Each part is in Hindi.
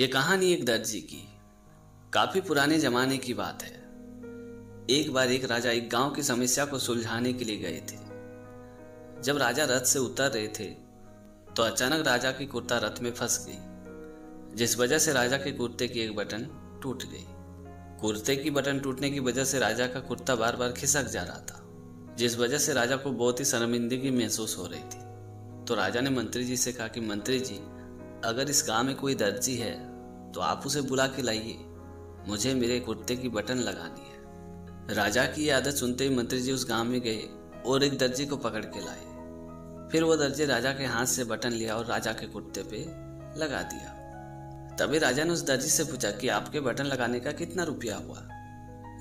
ये कहानी एक दर्जी की काफी पुराने जमाने की बात है। एक बार एक राजा एक गांव की समस्या को सुलझाने के लिए गए थे। जब राजा रथ से उतर रहे थे तो अचानक राजा की कुर्ता रथ में फंस गई, जिस वजह से राजा के कुर्ते की एक बटन टूट गई। कुर्ते की बटन टूटने की वजह से राजा का कुर्ता बार बार खिसक जा रहा था, जिस वजह से राजा को बहुत ही शर्मिंदगी महसूस हो रही थी। तो राजा ने मंत्री जी से कहा कि मंत्री जी, अगर इस गांव में कोई दर्जी है तो आप उसे बुला के लाइए, मुझे मेरे कुर्ते की बटन लगानी है। राजा की ये आदत सुनते ही मंत्री जी उस गांव में गए और एक दर्जी को पकड़ के लाए। फिर वो दर्जी राजा के हाथ से बटन लिया और राजा के कुर्ते पे लगा दिया। तभी राजा ने उस दर्जी से पूछा कि आपके बटन लगाने का कितना रुपया हुआ।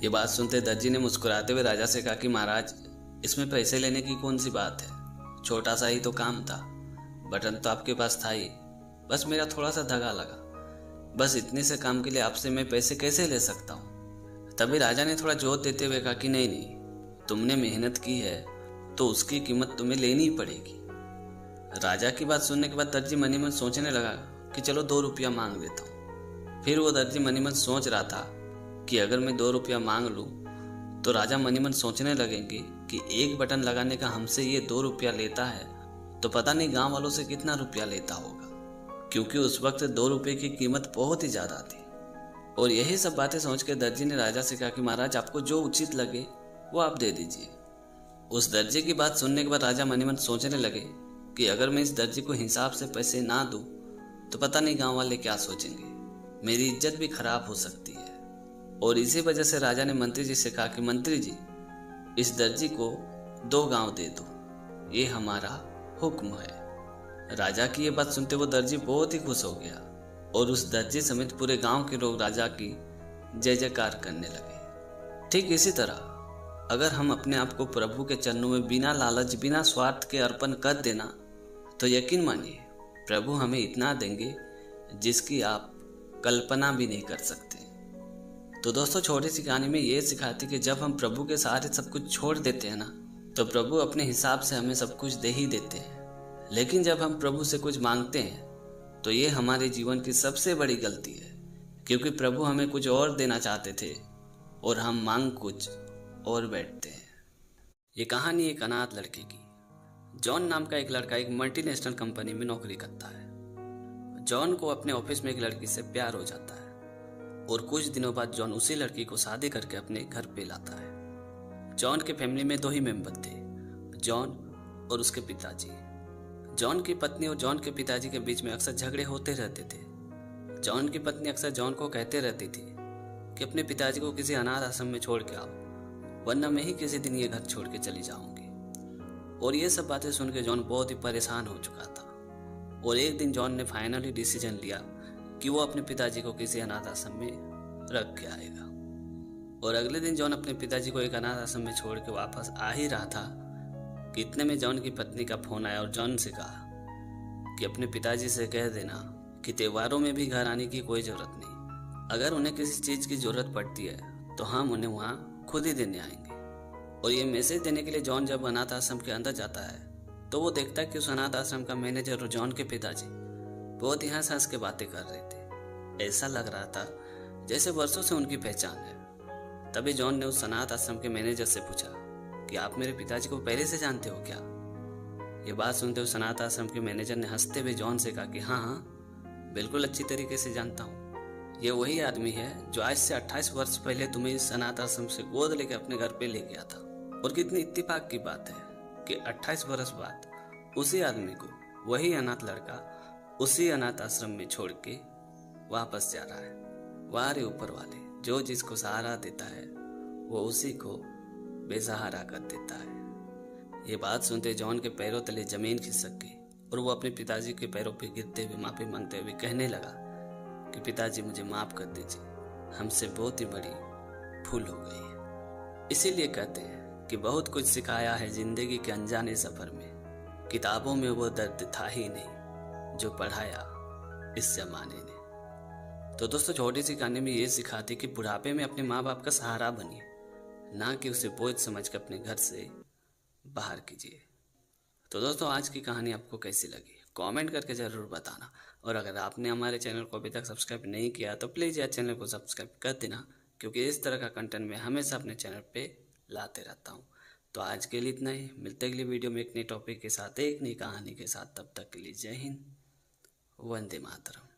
ये बात सुनते दर्जी ने मुस्कुराते हुए राजा से कहा कि महाराज, इसमें पैसे लेने की कौन सी बात है, छोटा सा ही तो काम था, बटन तो आपके पास था ही, बस मेरा थोड़ा सा धागा लगा, बस इतने से काम के लिए आपसे मैं पैसे कैसे ले सकता हूँ। तभी राजा ने थोड़ा जोर देते हुए कहा कि नहीं, तुमने मेहनत की है तो उसकी कीमत तुम्हें लेनी ही पड़ेगी। राजा की बात सुनने के बाद दर्जी मनी मन सोचने लगा कि चलो 2 रुपया मांग लेता हूँ। फिर वो दर्जी मनी मन सोच रहा था कि अगर मैं 2 रुपया मांग लूँ तो राजा मनी मन सोचने लगेंगे कि एक बटन लगाने का हमसे ये 2 रुपया लेता है तो पता नहीं गांव वालों से कितना रुपया लेता होगा, क्योंकि उस वक्त 2 रुपये की कीमत बहुत ही ज्यादा थी। और यही सब बातें सोच के दर्जी ने राजा से कहा कि महाराज, आपको जो उचित लगे वो आप दे दीजिए। उस दर्जी की बात सुनने के बाद राजा मनी मन सोचने लगे कि अगर मैं इस दर्जी को हिसाब से पैसे ना दूं तो पता नहीं गांव वाले क्या सोचेंगे, मेरी इज्जत भी खराब हो सकती है। और इसी वजह से राजा ने मंत्री जी से कहा कि मंत्री जी, इस दर्जी को 2 गांव दे दो, ये हमारा हुक्म है। राजा की ये बात सुनते वो दर्जी बहुत ही खुश हो गया और उस दर्जी समेत पूरे गांव के लोग राजा की जय जयकार करने लगे। ठीक इसी तरह अगर हम अपने आप को प्रभु के चरणों में बिना लालच, बिना स्वार्थ के अर्पण कर देना तो यकीन मानिए प्रभु हमें इतना देंगे जिसकी आप कल्पना भी नहीं कर सकते। तो दोस्तों, छोटी सी कहानी में ये सिखाती कि जब हम प्रभु के सहारे सब कुछ छोड़ देते हैं ना, तो प्रभु अपने हिसाब से हमें सब कुछ दे ही देते हैं। लेकिन जब हम प्रभु से कुछ मांगते हैं तो ये हमारे जीवन की सबसे बड़ी गलती है, क्योंकि प्रभु हमें कुछ और देना चाहते थे और हम मांग कुछ और बैठते हैं। ये कहानी एक अनाथ लड़के की। जॉन नाम का एक लड़का एक मल्टीनेशनल कंपनी में नौकरी करता है। जॉन को अपने ऑफिस में एक लड़की से प्यार हो जाता है और कुछ दिनों बाद जॉन उसी लड़की को शादी करके अपने घर पे लाता है। जॉन के फैमिली में 2 ही मेंबर थे, जॉन और उसके पिताजी। जॉन की पत्नी और जॉन के पिताजी के बीच में अक्सर झगड़े होते रहते थे। जॉन की पत्नी अक्सर जॉन को कहते रहती थी कि अपने पिताजी को किसी अनाथ आश्रम में छोड़ के आओ, वरना मैं ही किसी दिन ये घर छोड़ के चली जाऊंगी। और ये सब बातें सुन के जॉन बहुत ही परेशान हो चुका था। और एक दिन जॉन ने फाइनली डिसीजन लिया कि वो अपने पिताजी को किसी अनाथ आश्रम में रख के आएगा। और अगले दिन जॉन अपने पिताजी को एक अनाथ आश्रम में छोड़ के वापस आ ही रहा था कि इतने में जॉन की पत्नी का फोन आया और जॉन से कहा कि अपने पिताजी से कह देना कि त्योहारों में भी घर आने की कोई जरूरत नहीं, अगर उन्हें किसी चीज की जरूरत पड़ती है तो हम उन्हें वहाँ खुद ही देने आएंगे। और ये मैसेज देने के लिए जॉन जब अनाथ आश्रम के अंदर जाता है तो वो देखता है कि उस अनाथ आश्रम का मैनेजर और जॉन के पिताजी बहुत ही हंस हंस के बातें कर रहे थे। ऐसा लग रहा था जैसे वर्षों से उनकी पहचान है। तभी जॉन ने उस अनाथ आश्रम के मैनेजर से पूछा कि आप मेरे पिताजी को पहले से जानते हो क्या। ये बात सुनते उस अनाथ आश्रम के मैनेजर ने हंसते हुए जॉन से कहा कि हाँ, बिल्कुल अच्छी तरीके से जानता हूँ। ये वही आदमी है जो आज से 28 वर्ष पहले तुम्हें इस अनाथ आश्रम से गोद लेके अपने घर पे ले गया था। और कितनी इत्तेफाक की बात है कि 28 वर्ष बाद उसी आदमी को वही अनाथ लड़का उसी अनाथ आश्रम में छोड़ के वापस जा रहा है। वाह रे ऊपर वाले, जो जिसको सहारा देता है वो उसी को बेसहारा कर देता है। ये बात सुनते जॉन के पैरों तले जमीन खिसक गई और वो अपने पिताजी के पैरों पे गिरते हुए माफी मांगते हुए कहने लगा कि पिताजी, मुझे माफ कर दीजिए, हमसे बहुत ही बड़ी भूल हो गई है। इसीलिए कहते हैं कि बहुत कुछ सिखाया है जिंदगी के अनजाने सफर में, किताबों में वो दर्द था ही नहीं जो पढ़ाया इस जमाने ने। तो दोस्तों, छोटी सी कहानी में ये सिखाती कि बुढ़ापे में अपने माँ बाप का सहारा बनिए, ना कि उसे बोझ समझ कर अपने घर से बाहर कीजिए। तो दोस्तों, आज की कहानी आपको कैसी लगी कमेंट करके ज़रूर बताना। और अगर आपने हमारे चैनल को अभी तक सब्सक्राइब नहीं किया तो प्लीज़ यार चैनल को सब्सक्राइब कर देना, क्योंकि इस तरह का कंटेंट मैं हमेशा अपने चैनल पे लाते रहता हूँ। तो आज के लिए इतना ही, मिलते अगली वीडियो में एक नई टॉपिक के साथ, एक नई कहानी के साथ। तब तक के लिए जय हिंद, वंदे मातरम।